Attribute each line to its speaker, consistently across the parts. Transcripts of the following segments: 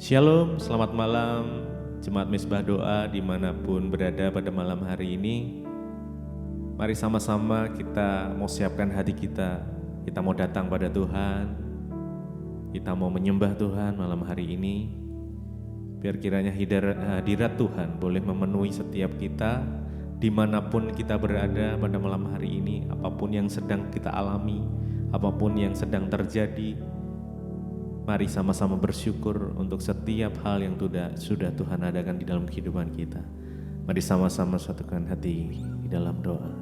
Speaker 1: Shalom, selamat malam Jemaat Misbah Doa dimanapun berada pada malam hari ini. Mari sama-sama kita mau siapkan hati kita. Kita mau datang pada Tuhan. Kita mau menyembah Tuhan malam hari ini. Biar kiranya hadirat Tuhan boleh memenuhi setiap kita dimanapun kita berada pada malam hari ini. Apapun yang sedang kita alami, apapun yang sedang terjadi, mari sama-sama bersyukur untuk setiap hal yang sudah Tuhan adakan di dalam kehidupan kita. Mari sama-sama satukan hati di dalam doa.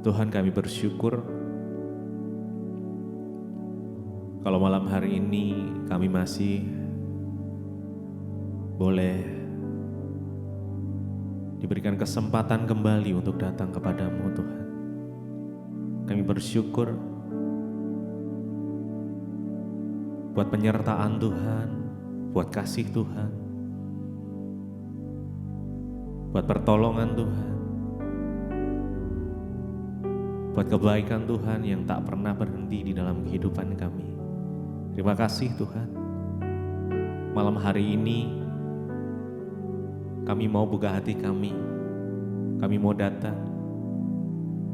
Speaker 1: Tuhan, kami bersyukur kalau malam hari ini kami masih boleh diberikan kesempatan kembali untuk datang kepadamu Tuhan. Kami bersyukur buat penyertaan Tuhan, buat kasih Tuhan, buat pertolongan Tuhan, buat kebaikan Tuhan yang tak pernah berhenti di dalam kehidupan kami. Terima kasih Tuhan. Malam hari ini kami mau buka hati kami mau datang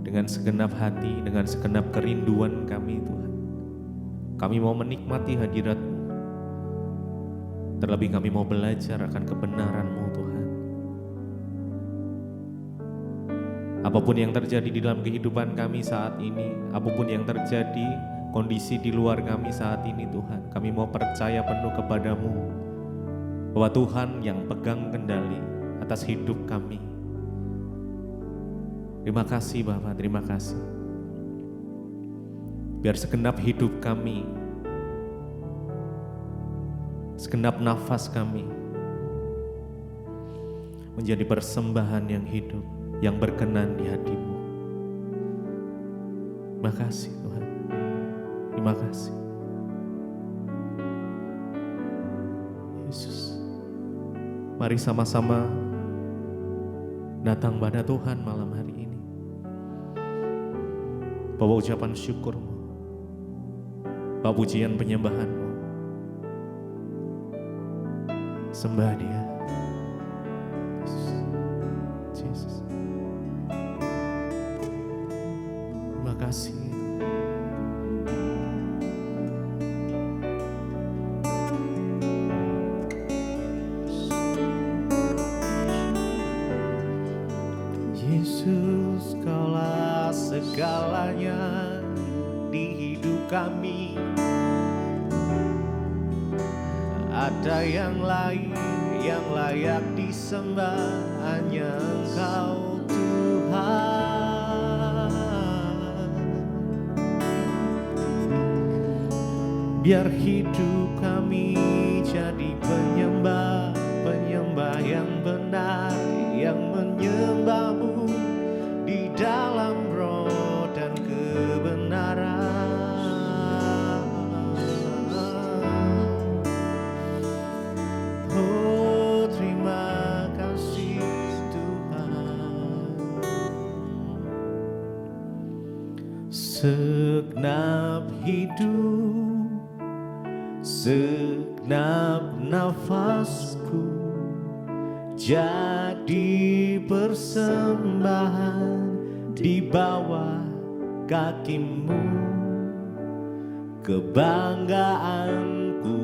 Speaker 1: dengan segenap hati, dengan segenap kerinduan kami Tuhan. Kami mau menikmati hadirat-Mu. Terlebih kami mau belajar akan kebenaran-Mu Tuhan. Apapun yang terjadi di dalam kehidupan kami saat ini, apapun yang terjadi kondisi di luar kami saat ini Tuhan, kami mau percaya penuh kepadamu bahwa Tuhan yang pegang kendali atas hidup kami. Terima kasih Bapa, terima kasih. Biar segenap hidup kami, segenap nafas kami menjadi persembahan yang hidup, yang berkenan di hati-Mu. Terima kasih Tuhan, terima kasih Yesus. Mari sama-sama datang pada Tuhan malam hari ini, bawa ucapan syukur-Mu, bawa pujian penyembahan-Mu, sembah Dia. Yesus, terima kasih.
Speaker 2: Yesus, Kaulah segalanya di hidup kami. Ada yang lain yang layak disembah, hanya Engkau Tuhan. Biar hidup kami jadi penyembah yang benar, yang menyembah-Mu di dalam roh dan kebenaran. Oh, terima kasih Tuhan. Segenap hidup, segenap nafasku jadi persembahan di bawah kaki-Mu. Kebanggaanku,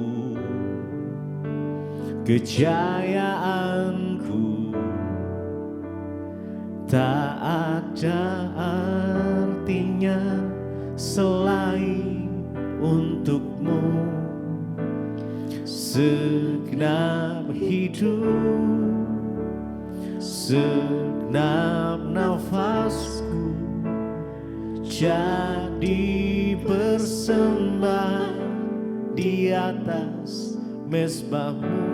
Speaker 2: kejayaanku, tak ada artinya selain untuk-Mu. Segenap hidup, segenap nafasku jadi persembahan di atas mezbah-Mu.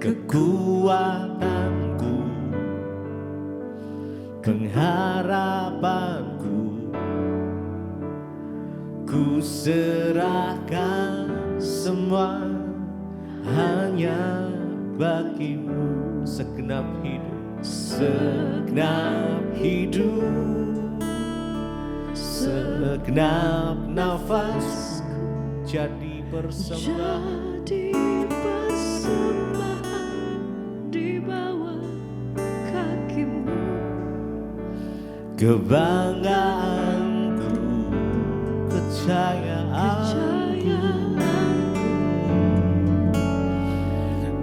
Speaker 2: Kekuatanku, pengharapanku, ku serahkan semua hanya bagi-Mu. Segenap hidup, segenap nafasku jadi persembahan,
Speaker 3: jadi persembahan di bawah kakimu.
Speaker 2: kebanggaanku, kejayaanku,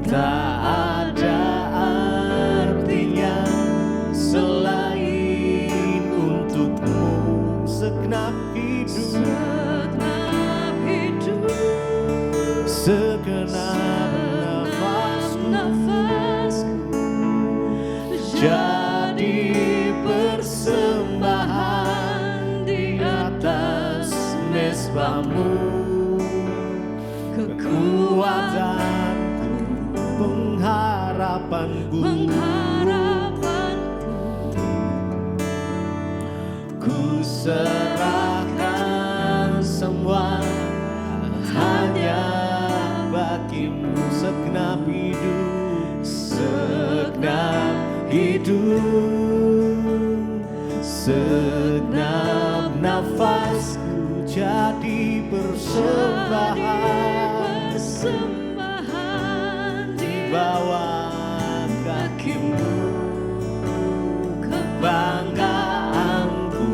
Speaker 2: tak ada artinya selain untukmu. Segenap hidup, segenap nafasku jadi persembahan di atas mezbamu. Kekuatanku, pengharapanku, ku serahkan semua hanya bagimu. Segenap hidup, segenap hidup, segenap nafasku jadi persembahan di bawah kakimu. Kebanggaanku,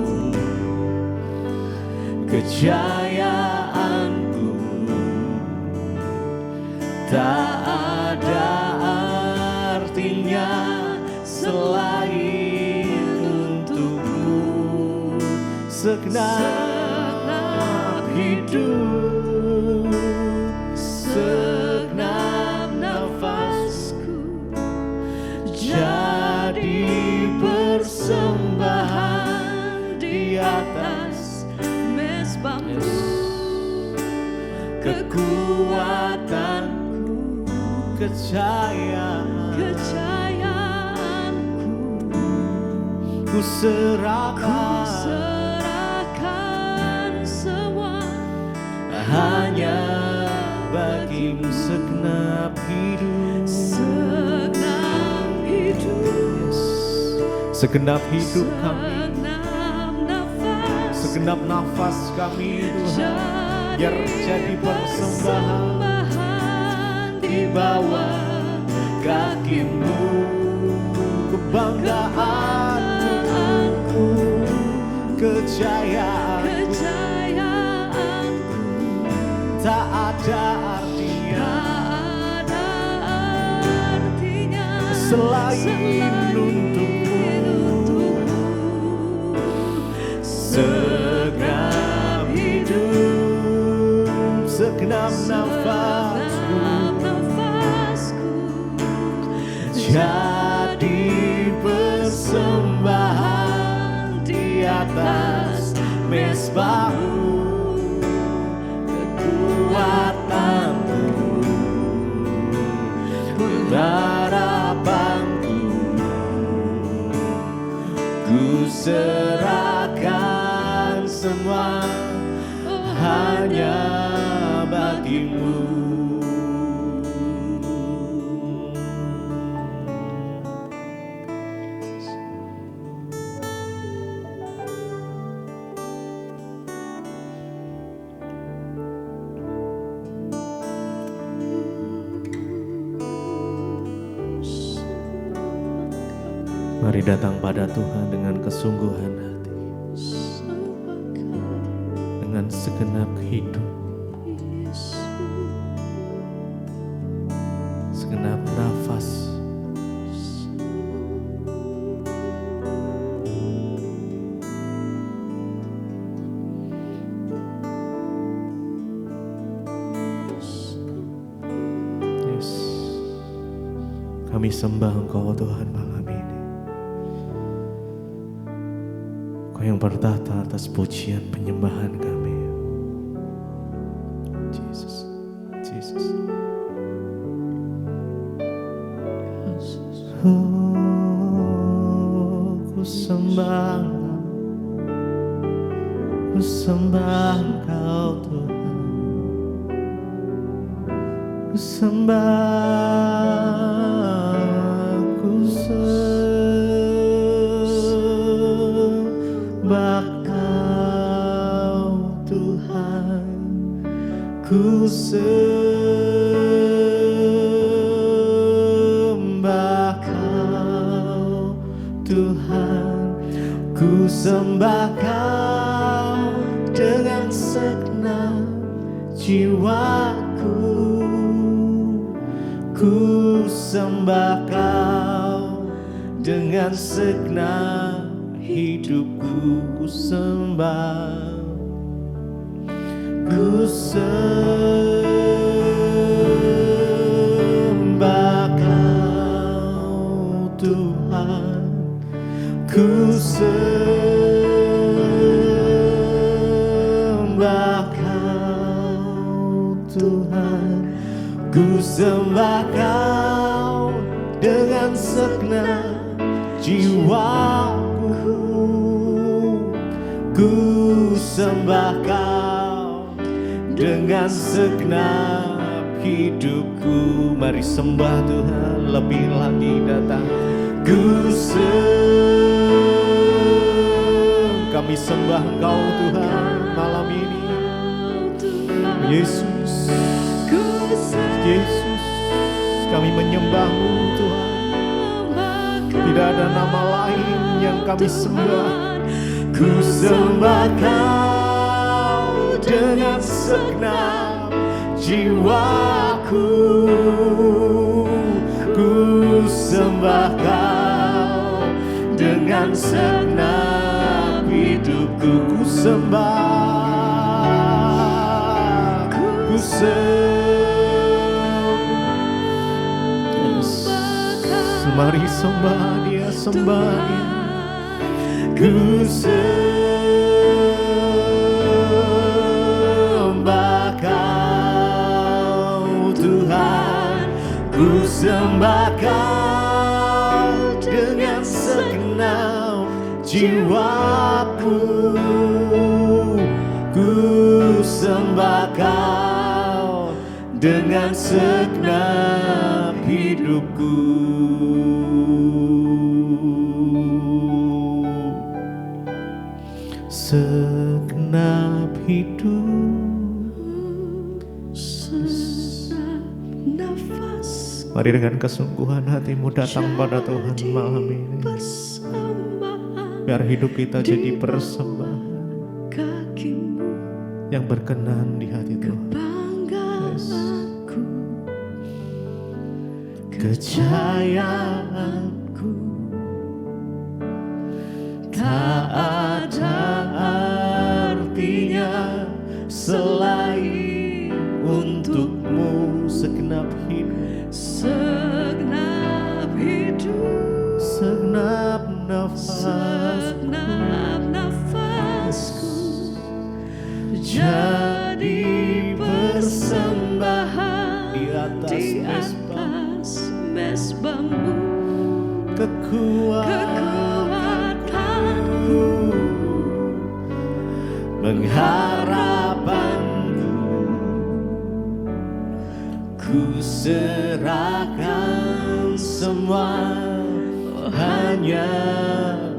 Speaker 2: kejayaanku, tak ada artinya selain untukmu. Segenap hidup, segenap nafasku jadi persembahan di atas mezbamu. Kekuatanku, kejayaanku, ku serahkan semua hanya bagimu. Segenap hidup, segenap hidup kami, segenap nafas kami Tuhan, biar jadi persembahan di bawah kakimu. Kebanggaanku, kejayaanku, tak ada artinya selain untukmu. Segenap hidup, segenap nafasku jadi persembahan di atas mezbamu. Kekuatanku, harapanku, ku serahkan semua hanya bagimu. Mari datang pada Tuhan dengan kesungguhan hati, dengan segenap hidup, segenap nafas. Yes. Kami sembah Engkau Tuhan malam ini. Kau yang bertata atas pujian penyembahan kami. Yesus, Yesus. Oh, ku sembah Engkau Tuhan. Ku sembah, ku sembah Kau Tuhan. Ku sembah Kau Tuhan, ku sembah Kau dengan segenap jiwaku. Ku sembah Kau dengan segenap hidupku. Ku sembah, ku sembah Kau Tuhan, ku sembah Kau Tuhan, ku sembah Kau dengan segenap jiwaku. Ku sembah Kau dengan segenap hidupku. Mari sembah Tuhan, lebih lagi datang. Kami sembah Engkau Tuhan malam ini. Yesus, Yesus, kami menyembah-Mu Tuhan. Tidak ada nama lain yang kami sembah. Ku sembah Kau dengan segenap jiwaku. Ku sembah Kau dengan segenap hidupku. Ku sembah, ku sembah. Mari sembah Dia, sembah Dia. Ku sembah Kau Tuhan, ku sembah Kau dengan segenap jiwaku. Ku sembah Kau dengan segenap hidupku. Segenap hidup,
Speaker 3: segenap nafas.
Speaker 2: Mari dengan kesungguhan hatimu datang pada Tuhan malam ini. Biar hidup kita jadi persembahan
Speaker 3: Kakimu
Speaker 2: yang berkenan di hati Tuhan.
Speaker 3: kebanggaanku,
Speaker 2: Kejayaanku, tak ada artinya selain untuk-Mu. Segenap hidup,
Speaker 3: segenap hidup,
Speaker 2: segenap nafasku,
Speaker 3: segenap nafasku
Speaker 2: jadi persembahan
Speaker 3: di atas mesbah-Mu.
Speaker 2: Kekuatanku, pengharapanku, ku serahkan semua hanya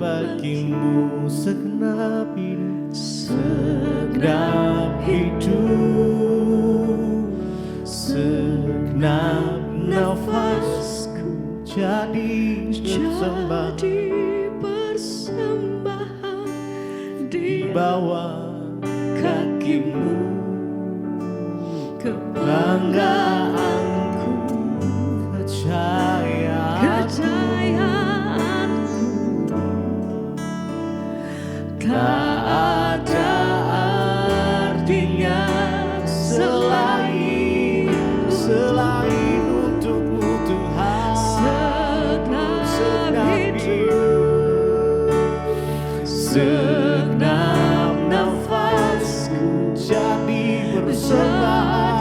Speaker 2: bagi-Mu. Segenap hidup, segenap hidup, segenap nafasku jadi
Speaker 3: persembahan
Speaker 2: di bawah kaki-Mu. Kebanggaanku, kejayaanku, tak ada artinya selain untuk-Mu Tuhan. Segenap hidup, segenap nafasku jadi persembahan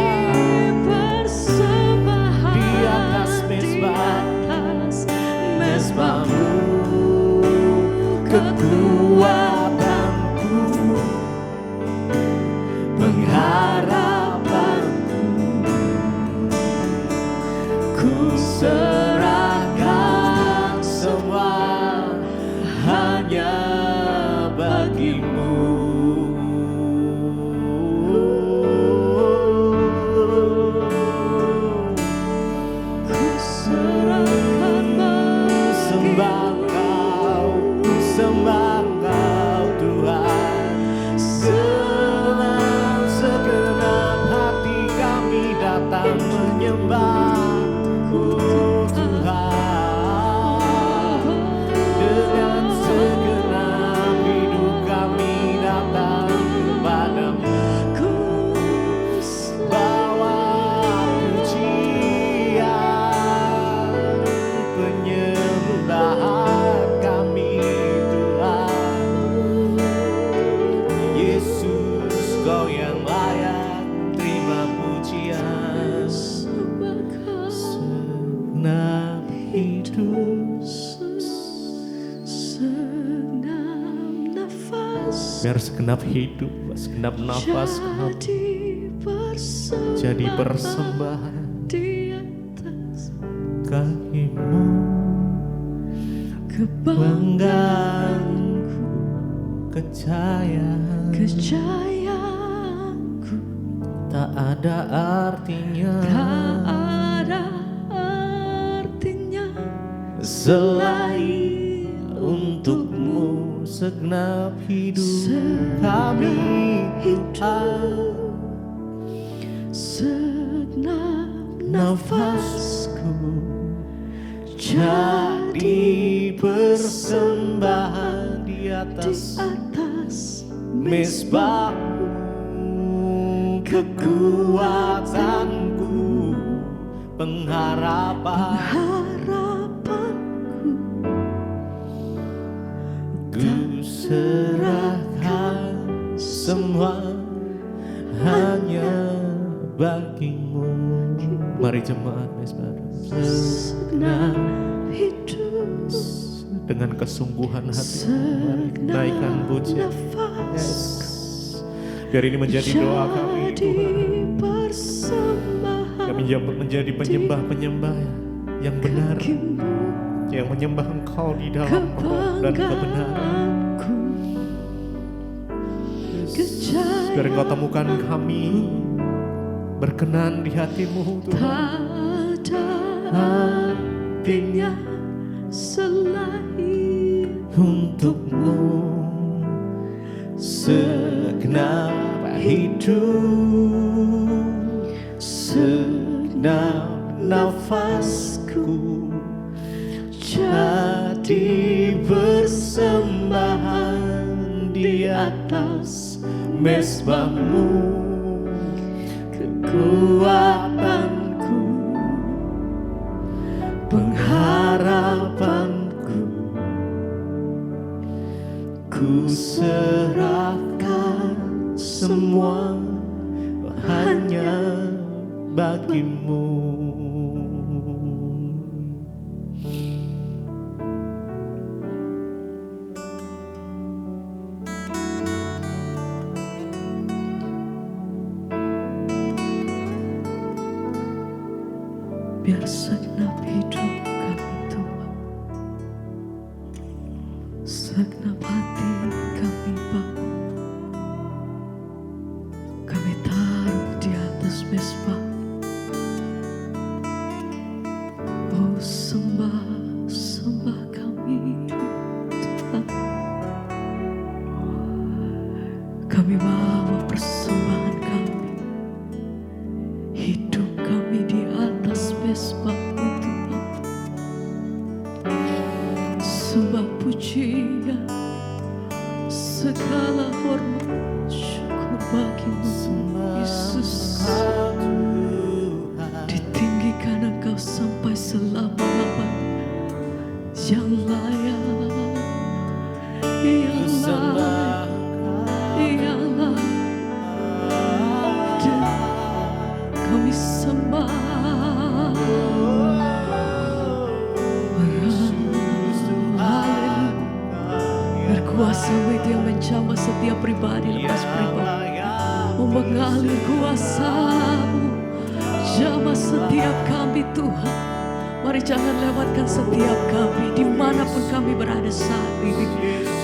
Speaker 2: di atas mesbah-Mu. Kekuatanku, pengharapanku, ku serahkan semua hanya bagi-Mu. menyembah Tuhan. Dengan segenap hidup kami datang kepadamu. Bawa pujian, penyembahan kami Tuhan. Yesus, Kau yang layak terima pujian. Segenap hidup,
Speaker 3: Segenap nafas
Speaker 2: biar segenap hidup, segenap nafas kami jadi persembahan
Speaker 3: di atas
Speaker 2: kakimu.
Speaker 3: kebanggaanku,
Speaker 2: Kejayaanku tak ada artinya,
Speaker 3: tak ada artinya
Speaker 2: selain untukmu. Segenap hidup kami Tuhan.
Speaker 3: segenap
Speaker 2: Nafasku jadi persembahan di
Speaker 3: di
Speaker 2: atas
Speaker 3: atas
Speaker 2: mesbahmu. Kekuatanku, pengharapan,
Speaker 3: harapanku,
Speaker 2: ku serahkan semua hanya bagimu. Mari jemaat mesbah
Speaker 3: segenap hidup,
Speaker 2: dengan kesungguhan hati, mari naikkan pujian.
Speaker 3: nafas
Speaker 2: Biar ini menjadi doa kami Tuhan.
Speaker 3: persembahan
Speaker 2: Kami menjadi penyembah-penyembah yang benar, yang menyembah Engkau di dalam roh dan kebenaran. Biar Engkau temukan kami berkenan di hati-Mu Tuhan.
Speaker 3: Tak ada artinya selain
Speaker 2: Untuk-Mu segenap hidup, segenap nafasku jadi persembahan di atas mesbah-Mu. Kekuatanku, pengharapanku, ku serahkan semua hanya bagimu.
Speaker 3: biar segenap hidup kami Tuhan, segenap hati kami Bapa, kami taruh di atas mesbah. Oh sembah, sembah kami Tuhan, kami bawa persembahan kami, hidup kami di atas mesbah-Mu Tuhan. Sembah pujian, segala hormat, syukur bagi-Mu Yesus. Ditinggikan Engkau sampai selama-lamanya, yang layak, yang layak, yang layak. Kami sembah. Haleluya. Berkuasa-Mu itu yang menjamah setiap pribadi lepas pribadi. Mengalir kuasa-Mu, jamah setiap kami Tuhan. Mari jangan lewatkan setiap kami dimanapun kami berada saat ini.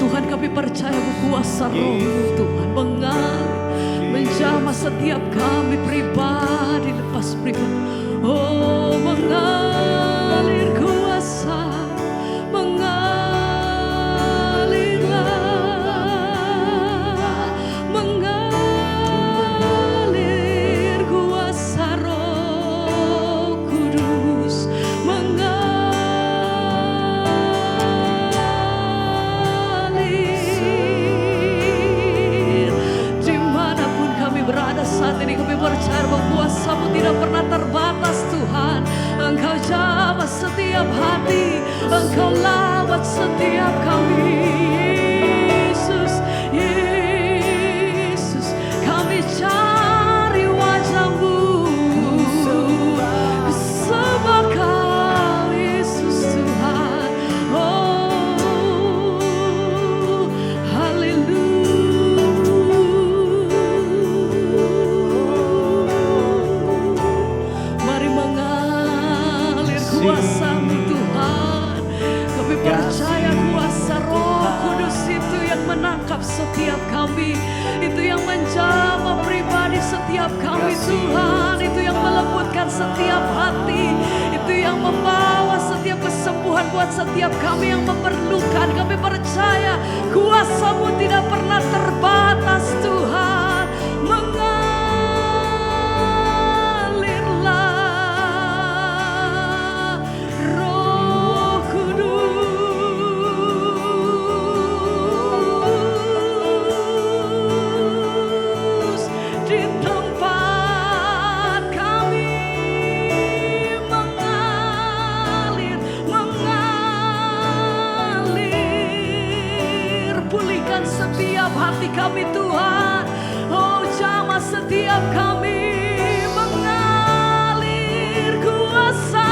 Speaker 3: Tuhan, kami percaya kuasa Roh-Mu Tuhan mengalir, menjamah setiap kami pribadi lepas pribadi. Oh mengalir kuasa, mengalir kuasa Roh. Engkau jamah setiap hati, Engkau lawat setiap kami. Yesus, Yesus, kami cari wajah-Mu. Sembah Kau, Yesus Tuhan. Oh, haleluya. Mari mengalir kuasa-Mu Tuhan. Kami percaya kuasa Roh Kudus itu yang menangkap setiap kami, itu yang menjamah pribadi setiap kami Tuhan, itu yang melembutkan setiap hati, itu yang membawa setiap kesembuhan buat setiap kami yang memerlukan. Kami percaya kuasa-Mu tidak pernah terbatas Tuhan. Mengalirlah Roh Kudus di tempat kami. Mengalir, mengalir. Pulihkan setiap hati kami Tuhan. Oh, jamah setiap kami. Mengalir kuasa,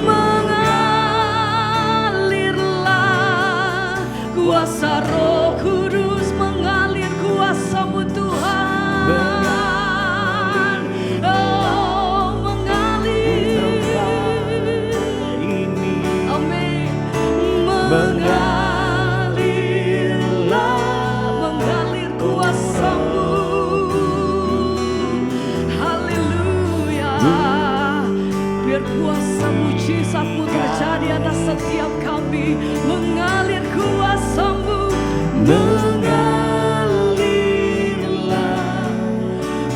Speaker 3: mengalirlah kuasa Roh Kudus. Mengalir kuasa-Mu Tuhan. Oh, mengalir. Amin. Mengalirlah, mengalir kuasa-Mu. Haleluya. Biar kuasa mujizat-Mu terjadi atas setiap kami. Mengalir kuasa-Mu. Mengalirlah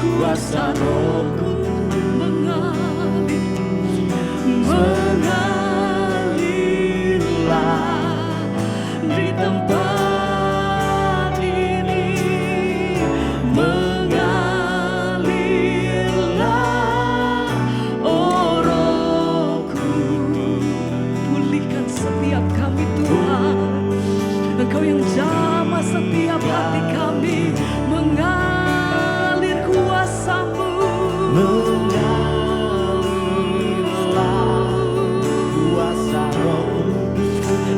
Speaker 3: kuasa Roh Kudus. Mengalir, mengalirlah di tempat ini. Mengalirlah, oh Roh-Ku. Pulihkan setiap kami Tuhan. Engkau yang jamah setiap hati kami. Mengalir kuasa-Mu.
Speaker 2: Kuasa Roh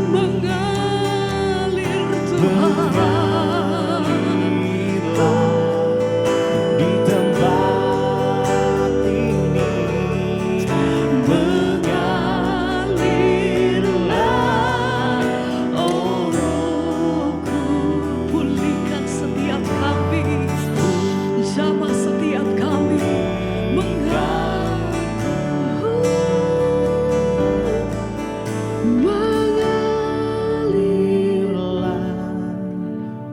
Speaker 3: Mengalir Tuhan.
Speaker 2: di tempat ini.
Speaker 3: Mengalirlah, oh Roh-Ku. Pulihkan setiap kami, jamah setiap kami.
Speaker 2: Mengalirlah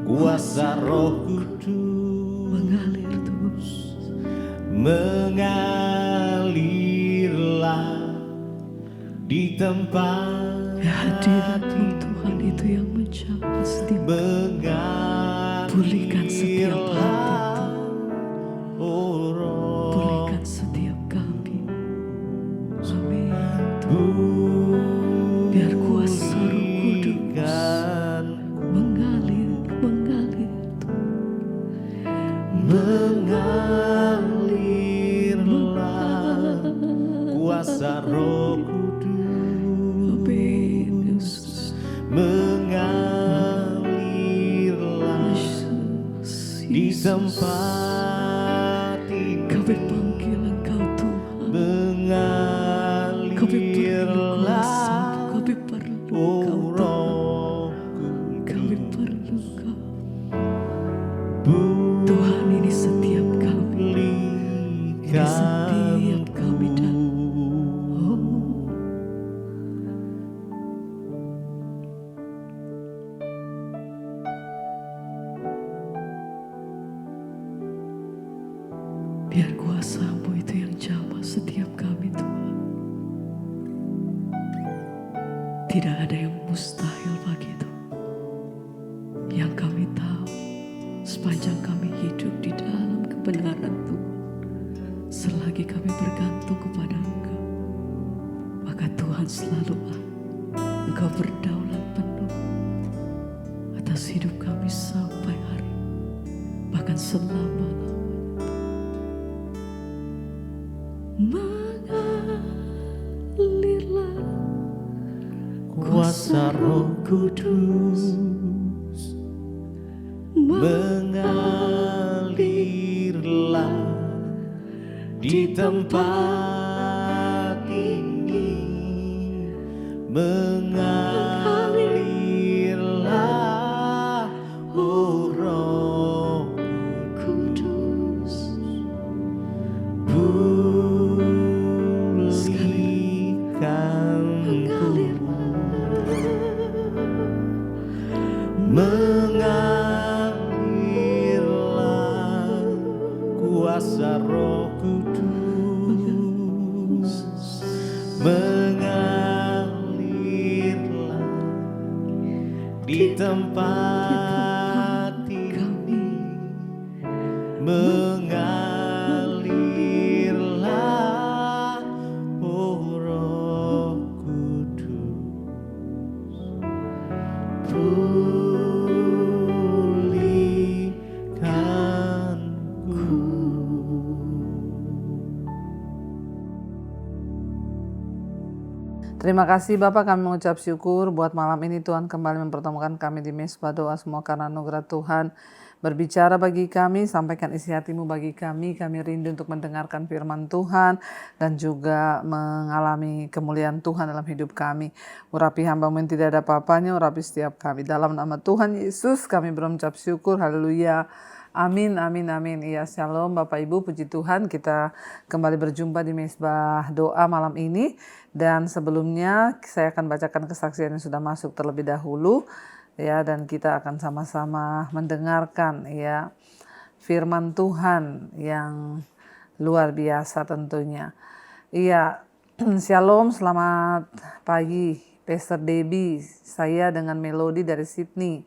Speaker 2: kuasa Roh Kudus.
Speaker 3: Mengalir terus.
Speaker 2: Mengalirlah di tempat
Speaker 3: Hadirat-Mu Tuhan itu yang menjamah setiap pulihkan setiap hati,
Speaker 2: oh Roh
Speaker 3: pulihkan setiap kami. Amin Tuhan. Biar kuasa Roh Kudus mengalir, mengalir
Speaker 2: mengalirlah kuasa Roh Kudus.
Speaker 3: Amin Yesus.
Speaker 2: Mengalirlah
Speaker 3: Yesus,
Speaker 2: di
Speaker 3: Yesus.
Speaker 2: tempat ini.
Speaker 3: Kami panggil Engkau Tuhan. Kami perlu kuasa, kami perlu
Speaker 2: oh
Speaker 3: Engkau Tuhan.
Speaker 2: Roh
Speaker 3: Kami perlu Engkau
Speaker 2: Kudus.
Speaker 3: Tuhan. Ini setiap kami, ini setiap kami dan biar kuasa-Mu itu yang jamah setiap kami Tuhan. Tidak ada yang mustahil bagi Tuhan. Yang kami tahu sepanjang kami hidup di dalam kebenaran Tuhan, selagi kami bergantung kepada Engkau, selalulah Engkau berdaulat penuh atas hidup kami sampai hari, bahkan selama-lamanya. Mengalirlah
Speaker 2: Kuasa Roh Kudus mengalirlah di tempat ini, mengalirlah, oh Roh
Speaker 3: Kudus.
Speaker 2: pulihkanku, mengalirlah kuasa Roh Kudus, mengalirlah di tempat ini, mengalirlah, oh Roh Kudus, pulihkanku.
Speaker 4: Terima kasih Bapak, kami mengucap syukur buat malam ini Tuhan kembali mempertemukan kami di Mezbah Doa, semua karena anugerah Tuhan. Berbicara bagi kami, sampaikan isi hatimu bagi kami rindu untuk mendengarkan firman Tuhan dan juga mengalami kemuliaan Tuhan dalam hidup kami. Urapi hamba-Mu yang tidak ada apa-apanya, urapi setiap kami. Dalam nama Tuhan Yesus kami berucap syukur, haleluya. Amin, amin, amin. Iya, shalom Bapak Ibu, puji Tuhan. Kita kembali berjumpa di Mezbah Doa malam ini. Dan sebelumnya saya akan bacakan kesaksian yang sudah masuk terlebih dahulu. Ya, dan kita akan sama-sama mendengarkan ya firman Tuhan yang luar biasa tentunya. Iya, shalom, selamat pagi Pastor Debbie. Saya dengan Melody dari Sydney.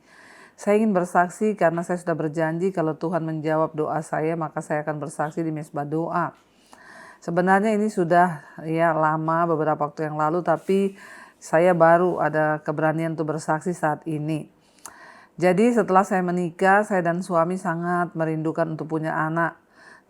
Speaker 4: Saya ingin bersaksi karena saya sudah berjanji kalau Tuhan menjawab doa saya, maka saya akan bersaksi di Mezbah Doa. Sebenarnya ini sudah ya lama, beberapa waktu yang lalu, tapi saya baru ada keberanian untuk bersaksi saat ini. Jadi setelah saya menikah, saya dan suami sangat merindukan untuk punya anak.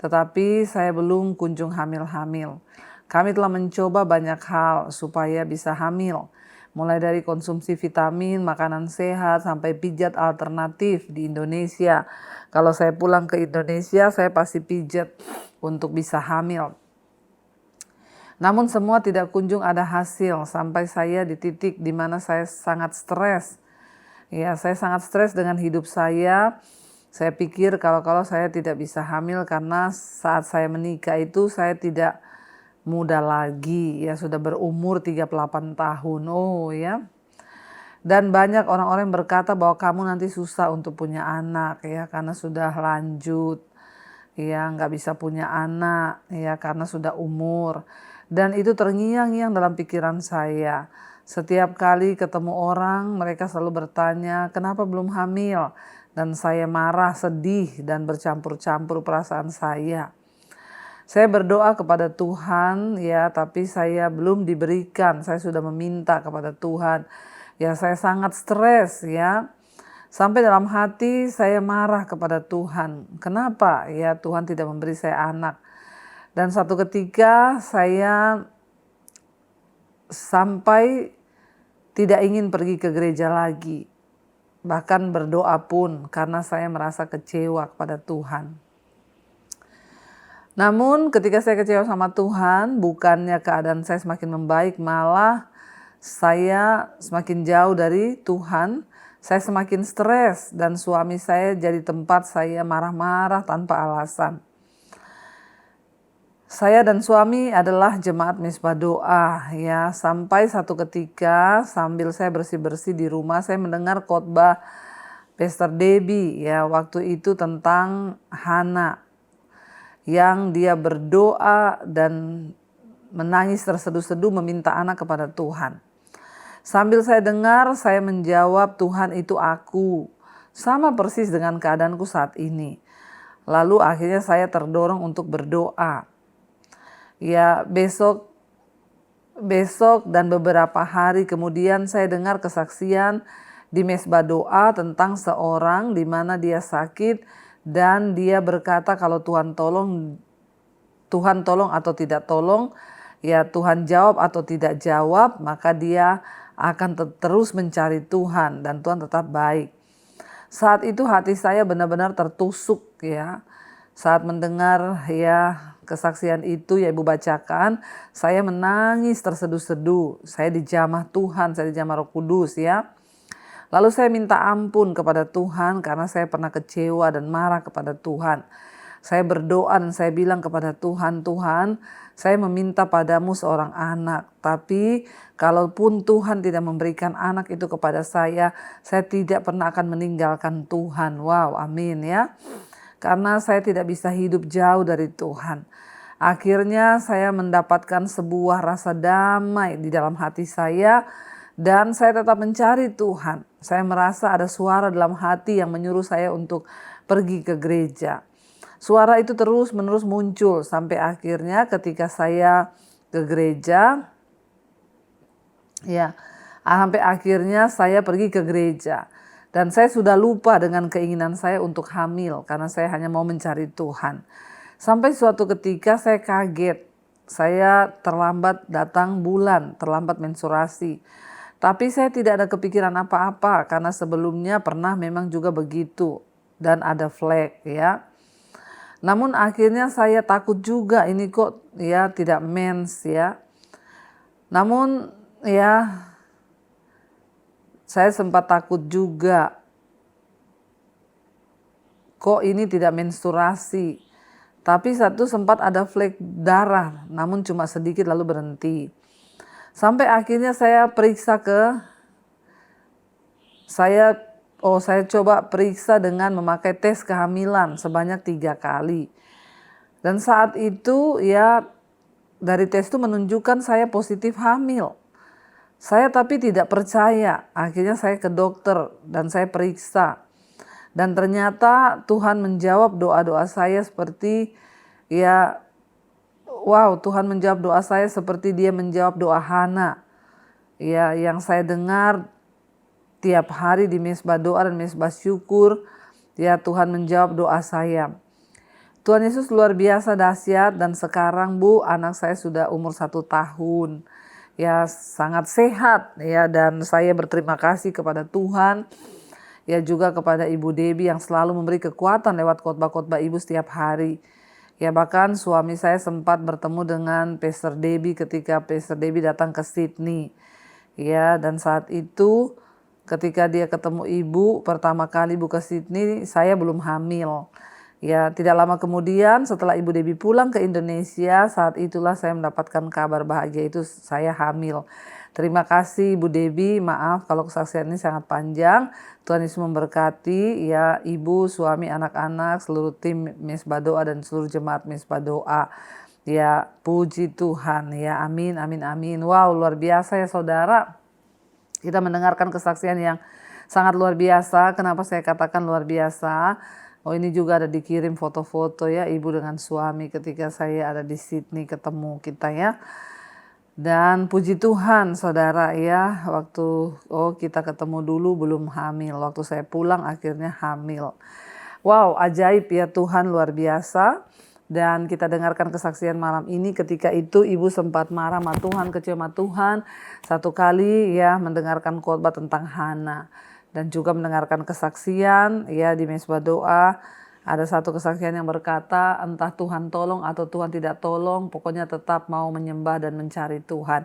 Speaker 4: Tetapi saya belum kunjung hamil-hamil. Kami telah mencoba banyak hal supaya bisa hamil. Mulai dari konsumsi vitamin, makanan sehat, sampai pijat alternatif di Indonesia. Kalau saya pulang ke Indonesia, saya pasti pijat untuk bisa hamil. Namun semua tidak kunjung ada hasil, sampai saya di titik di mana saya sangat stres. Ya, saya sangat stres dengan hidup saya. Saya pikir kalau saya tidak bisa hamil karena saat saya menikah itu saya tidak muda lagi, ya sudah berumur 38 tahun. Oh ya. Dan banyak orang-orang yang berkata bahwa kamu nanti susah untuk punya anak ya karena sudah lanjut. Ya, nggak bisa punya anak ya karena sudah umur. Dan itu terngiang-ngiang dalam pikiran saya. Setiap kali ketemu orang, mereka selalu bertanya, "Kenapa belum hamil?" Dan saya marah, sedih dan bercampur-campur perasaan saya. Saya berdoa kepada Tuhan ya, tapi saya belum diberikan. Saya sudah meminta kepada Tuhan. Ya, saya sangat stres ya. Sampai dalam hati saya marah kepada Tuhan. Kenapa ya Tuhan tidak memberi saya anak? Dan satu ketika saya sampai tidak ingin pergi ke gereja lagi. Bahkan berdoa pun karena saya merasa kecewa kepada Tuhan. Namun ketika saya kecewa sama Tuhan, bukannya keadaan saya semakin membaik, malah saya semakin jauh dari Tuhan. Saya semakin stres dan suami saya jadi tempat saya marah-marah tanpa alasan. Saya dan suami adalah jemaat Mezbah Doa ya, sampai satu ketika sambil saya bersih-bersih di rumah saya mendengar khotbah Pastor Debbie ya waktu itu tentang Hana yang dia berdoa dan menangis terseduh-seduh meminta anak kepada Tuhan. Sambil saya dengar, saya menjawab, Tuhan itu aku. Sama persis dengan keadaanku saat ini. Lalu akhirnya saya terdorong untuk berdoa. Ya besok besok dan beberapa hari kemudian saya dengar kesaksian di mesbah doa tentang seorang di mana dia sakit dan dia berkata kalau Tuhan tolong atau tidak tolong, ya Tuhan jawab atau tidak jawab, maka dia akan terus mencari Tuhan dan Tuhan tetap baik. Saat itu hati saya benar-benar tertusuk ya. Saat mendengar ya kesaksian itu ya Ibu bacakan, saya menangis terseduh-seduh. Saya dijamah Tuhan, saya dijamah Roh Kudus ya. Lalu saya minta ampun kepada Tuhan karena saya pernah kecewa dan marah kepada Tuhan. Saya berdoa dan saya bilang kepada Tuhan, Tuhan, saya meminta padamu seorang anak. Tapi kalaupun Tuhan tidak memberikan anak itu kepada saya tidak pernah akan meninggalkan Tuhan. Wow, amin ya. Karena saya tidak bisa hidup jauh dari Tuhan. Akhirnya saya mendapatkan sebuah rasa damai di dalam hati saya dan saya tetap mencari Tuhan. Saya merasa ada suara dalam hati yang menyuruh saya untuk pergi ke gereja. Suara itu terus menerus muncul sampai akhirnya ketika saya ke gereja, ya, sampai akhirnya saya pergi ke gereja. Dan saya sudah lupa dengan keinginan saya untuk hamil karena saya hanya mau mencari Tuhan. Sampai suatu ketika saya kaget, saya terlambat datang bulan, terlambat menstruasi. Tapi saya tidak ada kepikiran apa-apa karena sebelumnya pernah memang juga begitu dan ada flek ya. Namun akhirnya saya takut juga ini kok ya tidak mens ya. Namun ya saya sempat takut juga, kok ini tidak menstruasi. Tapi satu sempat ada flek darah, namun cuma sedikit lalu berhenti. Sampai akhirnya saya coba periksa dengan memakai tes kehamilan sebanyak 3 kali. Dan saat itu ya dari tes itu menunjukkan saya positif hamil. Saya tapi tidak percaya, akhirnya saya ke dokter dan saya periksa. Dan ternyata Tuhan menjawab doa-doa saya seperti Tuhan menjawab doa saya seperti Dia menjawab doa Hana. Ya, yang saya dengar tiap hari di mesbah doa dan mesbah syukur, ya Tuhan menjawab doa saya. Tuhan Yesus luar biasa dahsyat dan sekarang Bu, anak saya sudah umur 1 tahun. Ya sangat sehat ya dan saya berterima kasih kepada Tuhan ya juga kepada Ibu Debbie yang selalu memberi kekuatan lewat khotbah-khotbah Ibu setiap hari. Ya bahkan suami saya sempat bertemu dengan Pastor Debbie ketika Pastor Debbie datang ke Sydney. Ya dan saat itu ketika dia ketemu Ibu pertama kali Ibu ke Sydney, saya belum hamil. Ya, tidak lama kemudian setelah Ibu Debbie pulang ke Indonesia, saat itulah saya mendapatkan kabar bahagia itu saya hamil. Terima kasih Ibu Debbie, maaf kalau kesaksian ini sangat panjang. Tuhan Yesus memberkati ya Ibu, suami, anak-anak, seluruh tim mesbah doa dan seluruh jemaat mesbah doa. Ya, puji Tuhan ya, amin, amin, amin. Wow, luar biasa ya saudara. Kita mendengarkan kesaksian yang sangat luar biasa. Kenapa saya katakan luar biasa? Oh ini juga ada dikirim foto-foto ya Ibu dengan suami ketika saya ada di Sydney ketemu kita ya. Dan puji Tuhan saudara ya waktu kita ketemu dulu belum hamil. Waktu saya pulang akhirnya hamil. Wow ajaib ya Tuhan luar biasa. Dan kita dengarkan kesaksian malam ini ketika itu Ibu sempat marah sama Tuhan, kecewa sama Tuhan. 1 kali ya mendengarkan khotbah tentang Hana. Dan juga mendengarkan kesaksian ya di mesbah doa. Ada satu kesaksian yang berkata entah Tuhan tolong atau Tuhan tidak tolong, pokoknya tetap mau menyembah dan mencari Tuhan.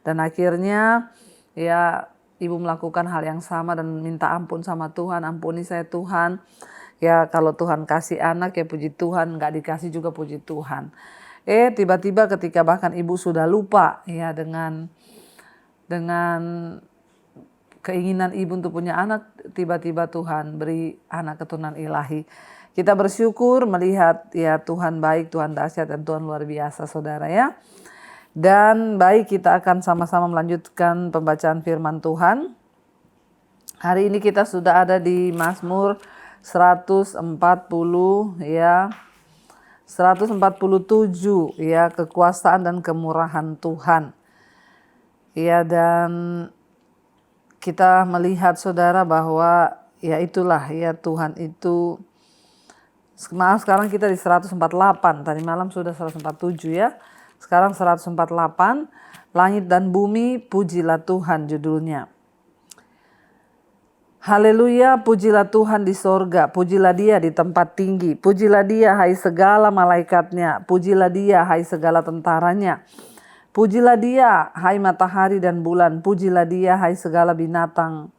Speaker 4: Dan akhirnya ya Ibu melakukan hal yang sama dan minta ampun sama Tuhan, ampuni saya Tuhan. Ya kalau Tuhan kasih anak ya puji Tuhan, nggak dikasih juga puji Tuhan. Tiba-tiba ketika bahkan Ibu sudah lupa ya dengan keinginan Ibu untuk punya anak, tiba-tiba Tuhan beri anak keturunan ilahi. Kita bersyukur melihat ya Tuhan baik, Tuhan dahsyat dan Tuhan luar biasa saudara ya. Dan baik kita akan sama-sama melanjutkan pembacaan firman Tuhan. Hari ini kita sudah ada di Mazmur 147 ya. 147 ya kekuasaan dan kemurahan Tuhan. Ya, dan kita melihat saudara bahwa ya itulah ya Tuhan itu, maaf sekarang kita di 148, tadi malam sudah 147 ya. Sekarang 148, langit dan bumi pujilah Tuhan judulnya. Haleluya, pujilah Tuhan di sorga, pujilah dia di tempat tinggi, pujilah dia hai segala malaikatnya, pujilah dia hai segala tentaranya, pujilah dia hai matahari dan bulan, pujilah dia hai segala binatang,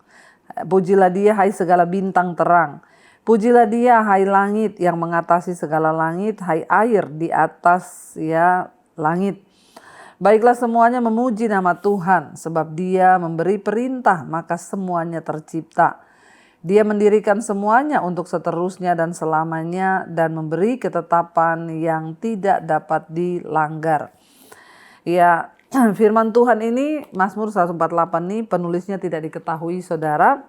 Speaker 4: pujilah dia hai segala bintang terang, pujilah dia hai langit yang mengatasi segala langit, hai air di atas ya langit. Baiklah semuanya memuji nama Tuhan, sebab dia memberi perintah maka semuanya tercipta. Dia mendirikan semuanya untuk seterusnya dan selamanya dan memberi ketetapan yang tidak dapat dilanggar. Ya, firman Tuhan ini, Mazmur 148 ini penulisnya tidak diketahui saudara.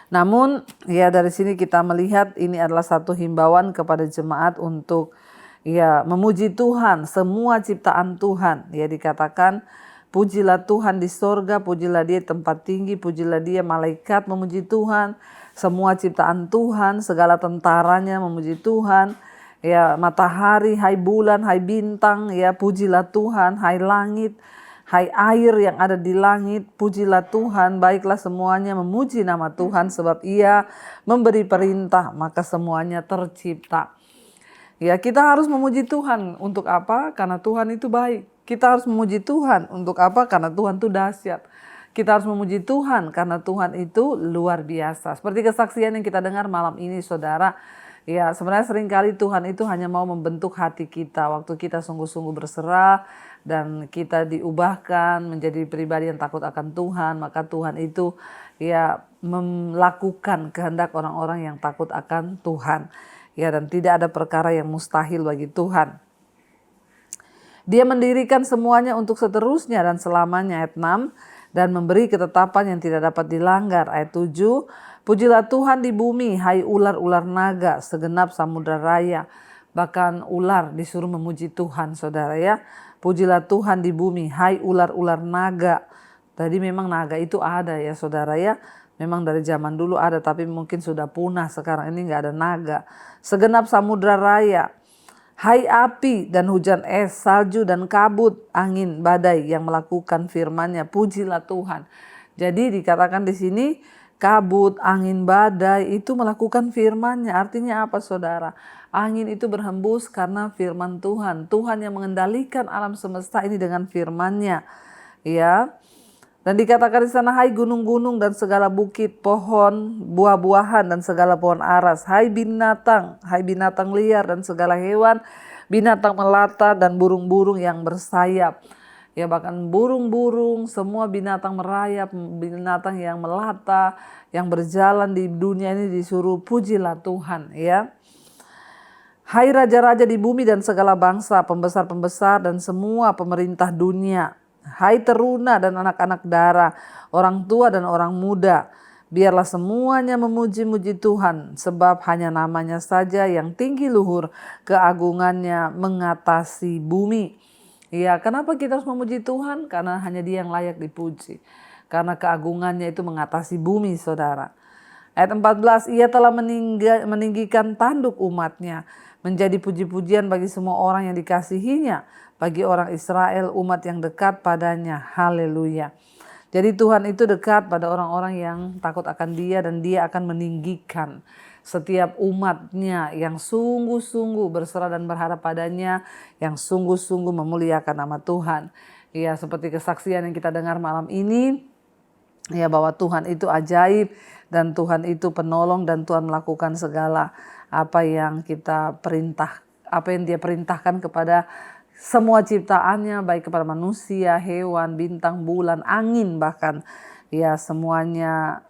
Speaker 4: Namun ya dari sini kita melihat ini adalah satu himbauan kepada jemaat untuk ya memuji Tuhan, semua ciptaan Tuhan. Ya dikatakan pujilah Tuhan di sorga, pujilah dia di tempat tinggi, pujilah dia malaikat memuji Tuhan, semua ciptaan Tuhan, segala tentaranya memuji Tuhan. Ya matahari, hai bulan, hai bintang, ya pujilah Tuhan, hai langit, hai air yang ada di langit, pujilah Tuhan. Baiklah semuanya memuji nama Tuhan, sebab ia memberi perintah maka semuanya tercipta. Ya kita harus memuji Tuhan untuk apa? Karena Tuhan itu baik. Kita harus memuji Tuhan untuk apa? Karena Tuhan itu dahsyat. Kita harus memuji Tuhan karena Tuhan itu luar biasa. Seperti kesaksian yang kita dengar malam ini saudara. Ya sebenarnya seringkali Tuhan itu hanya mau membentuk hati kita. Waktu kita sungguh-sungguh berserah dan kita diubahkan menjadi pribadi yang takut akan Tuhan. Maka Tuhan itu ya melakukan kehendak orang-orang yang takut akan Tuhan. Ya dan tidak ada perkara yang mustahil bagi Tuhan. Dia mendirikan semuanya untuk seterusnya dan selamanya ayat 6. Dan memberi ketetapan yang tidak dapat dilanggar ayat 7. Pujilah Tuhan di bumi, hai ular-ular naga, segenap samudra raya. Bahkan ular disuruh memuji Tuhan saudara ya. Pujilah Tuhan di bumi, hai ular-ular naga. Tadi memang naga itu ada ya saudara ya. Memang dari zaman dulu ada tapi mungkin sudah punah, sekarang ini nggak ada naga. Segenap samudra raya, hai api dan hujan es, salju dan kabut, angin, badai yang melakukan firman-Nya, pujilah Tuhan. Jadi dikatakan di sini kabut, angin, badai itu melakukan firman-Nya. Artinya apa saudara? Angin itu berhembus karena firman Tuhan. Tuhan yang mengendalikan alam semesta ini dengan firman-Nya. Ya. Dan dikatakan di sana, hai gunung-gunung dan segala bukit, pohon, buah-buahan dan segala pohon aras, hai binatang liar dan segala hewan, binatang melata dan burung-burung yang bersayap. Ya bahkan burung-burung, semua binatang merayap, binatang yang melata, yang berjalan di dunia ini disuruh pujilah Tuhan ya. Hai raja-raja di bumi dan segala bangsa, pembesar-pembesar dan semua pemerintah dunia. Hai teruna dan anak-anak dara, orang tua dan orang muda, biarlah semuanya memuji-muji Tuhan, sebab hanya namanya saja yang tinggi luhur, keagungannya mengatasi bumi. Ya, kenapa kita harus memuji Tuhan? Karena hanya Dia yang layak dipuji. Karena keagungannya itu mengatasi bumi, saudara. Ayat 14, ia telah meninggikan tanduk umatnya, menjadi puji-pujian bagi semua orang yang dikasihinya, bagi orang Israel umat yang dekat padanya. Haleluya. Jadi Tuhan itu dekat pada orang-orang yang takut akan Dia dan Dia akan meninggikan setiap umatnya yang sungguh-sungguh berserah dan berharap padanya, yang sungguh-sungguh memuliakan nama Tuhan. Ya seperti kesaksian yang kita dengar malam ini, ya bahwa Tuhan itu ajaib dan Tuhan itu penolong dan Tuhan melakukan segala apa yang kita perintah, apa yang Dia perintahkan kepada semua ciptaannya, baik kepada manusia, hewan, bintang, bulan, angin bahkan. Ya semuanya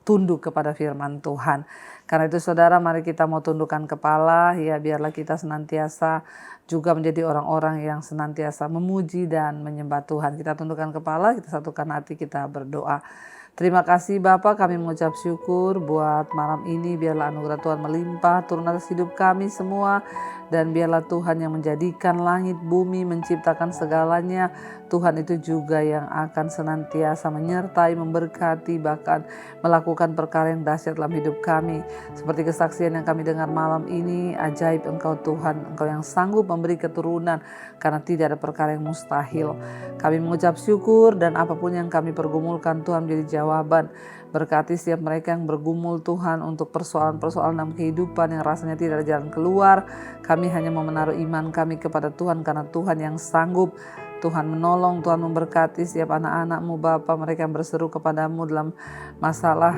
Speaker 4: tunduk kepada firman Tuhan. Karena itu saudara, mari kita mau tundukkan kepala, ya biarlah kita senantiasa juga menjadi orang-orang yang senantiasa memuji dan menyembah Tuhan. Kita tundukkan kepala, kita satukan hati, kita berdoa. Terima kasih Bapa, kami mengucap syukur buat malam ini. Biarlah anugerah Tuhan melimpah turun atas hidup kami semua. Dan biarlah Tuhan yang menjadikan langit, bumi, menciptakan segalanya. Tuhan itu juga yang akan senantiasa menyertai, memberkati, bahkan melakukan perkara yang dahsyat dalam hidup kami. Seperti kesaksian yang kami dengar malam ini, ajaib Engkau Tuhan, Engkau yang sanggup memberi keturunan karena tidak ada perkara yang mustahil. Kami mengucap syukur dan apapun yang kami pergumulkan Tuhan menjadi jawaban. Berkati setiap mereka yang bergumul Tuhan untuk persoalan-persoalan dalam kehidupan yang rasanya tidak ada jalan keluar. Kami hanya mau menaruh iman kami kepada Tuhan karena Tuhan yang sanggup. Tuhan menolong, Tuhan memberkati setiap anak-anak-Mu Bapa, mereka yang berseru kepadamu dalam masalah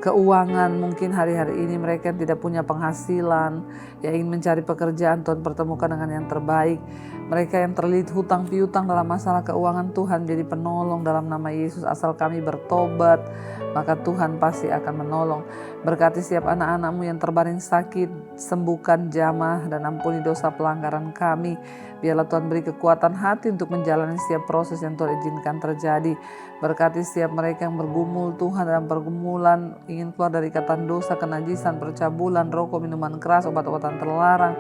Speaker 4: keuangan. Mungkin hari-hari ini mereka yang tidak punya penghasilan, yang ingin mencari pekerjaan, Tuhan pertemukan dengan yang terbaik. Mereka yang terlilit hutang piutang dalam masalah keuangan, Tuhan jadi penolong dalam nama Yesus. Asal kami bertobat, maka Tuhan pasti akan menolong. Berkati setiap anak-anak-Mu yang terbaring sakit, sembuhkan jamah dan ampuni dosa pelanggaran kami. Biarlah Tuhan beri kekuatan hati untuk menjalani setiap proses yang Tuhan izinkan terjadi. Berkati setiap mereka yang bergumul Tuhan dalam pergumulan, ingin keluar dari ikatan dosa, kenajisan, percabulan, rokok, minuman keras, obat-obatan terlarang,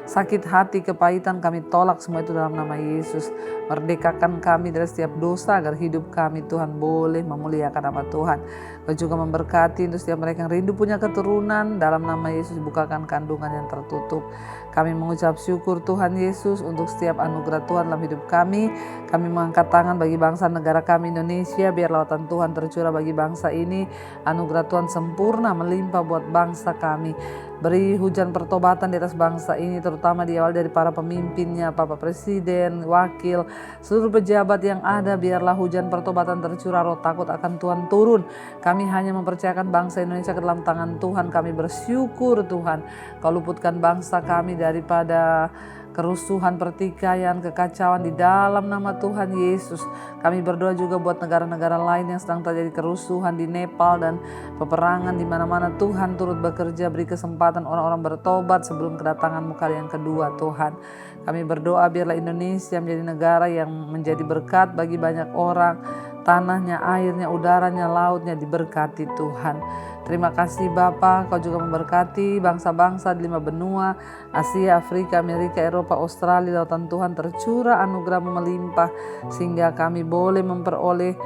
Speaker 4: sakit hati, kepahitan, kami tolak semua itu dalam nama Yesus. Merdekakan kami dari setiap dosa agar hidup kami Tuhan boleh memuliakan nama Tuhan. Kau juga memberkati untuk setiap mereka yang rindu punya keturunan, dalam nama Yesus bukakan kandungan yang tertutup. Kami mengucap syukur Tuhan Yesus untuk setiap anugerah Tuhan dalam hidup kami. Kami mengangkat tangan bagi bangsa negara kami Indonesia, biar lautan Tuhan tercurah bagi bangsa ini. Anugerah Tuhan sempurna melimpah buat bangsa kami. Beri hujan pertobatan di atas bangsa ini, terutama di awal dari para pemimpinnya, Bapak Presiden, Wakil, seluruh pejabat yang ada. Biarlah hujan pertobatan tercurah, roh takut akan Tuhan turun. Kami hanya mempercayakan bangsa Indonesia ke dalam tangan Tuhan. Kami bersyukur Tuhan, Kau luputkan bangsa kami daripada kerusuhan, pertikaian, kekacauan di dalam nama Tuhan Yesus. Kami berdoa juga buat negara-negara lain yang sedang terjadi kerusuhan di Nepal dan peperangan di mana-mana. Tuhan turut bekerja, beri kesempatan orang-orang bertobat sebelum kedatangan-Mu kali yang kedua Tuhan. Kami berdoa biarlah Indonesia menjadi negara yang menjadi berkat bagi banyak orang. Tanahnya, airnya, udaranya, lautnya diberkati Tuhan. Terima kasih Bapa, Kau juga memberkati bangsa-bangsa di 5 benua, Asia, Afrika, Amerika, Eropa, Australia. Lautan Tuhan tercurah anugerah-Mu melimpah sehingga kami boleh memperoleh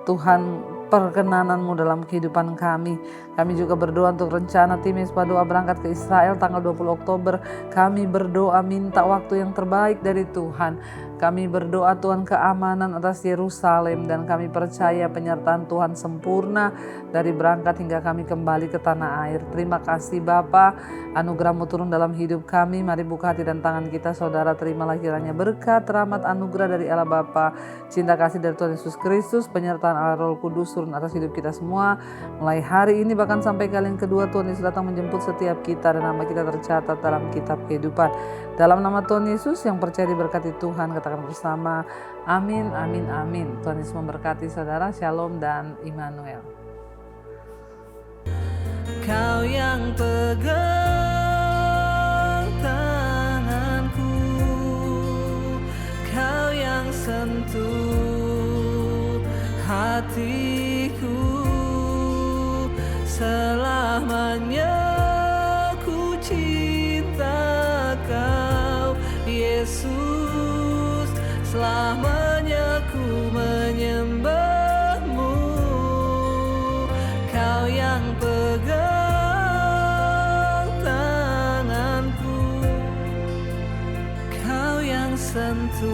Speaker 4: Tuhan perkenanan-Mu dalam kehidupan kami. Kami juga berdoa untuk rencana tim Mesbah Doa berangkat ke Israel tanggal 20 Oktober. Kami berdoa minta waktu yang terbaik dari Tuhan. Kami berdoa Tuhan keamanan atas Yerusalem, dan kami percaya penyertaan Tuhan sempurna dari berangkat hingga kami kembali ke tanah air. Terima kasih Bapa, anugerah-Mu turun dalam hidup kami. Mari buka hati dan tangan kita saudara, terimalah kiranya berkat, rahmat, anugerah dari Allah Bapa, cinta kasih dari Tuhan Yesus Kristus, penyertaan Allah Roh Kudus turun atas hidup kita semua. Mulai hari ini bahkan sampai kali yang kedua Tuhan Yesus datang menjemput setiap kita, dan nama kita tercatat dalam kitab kehidupan. Dalam nama Tuhan Yesus yang percaya diberkati Tuhan, katakan bersama, amin, amin, amin. Tuhan Yesus memberkati saudara, shalom dan Immanuel.
Speaker 5: Kau yang pegang tanganku, Kau yang sentuh hatiku, selamanya ku cinta Kau Yesus, selamanya ku menyembah-Mu. Kau yang pegang tanganku, Kau yang sentuh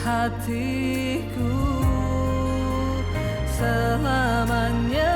Speaker 5: hatiku, selamanya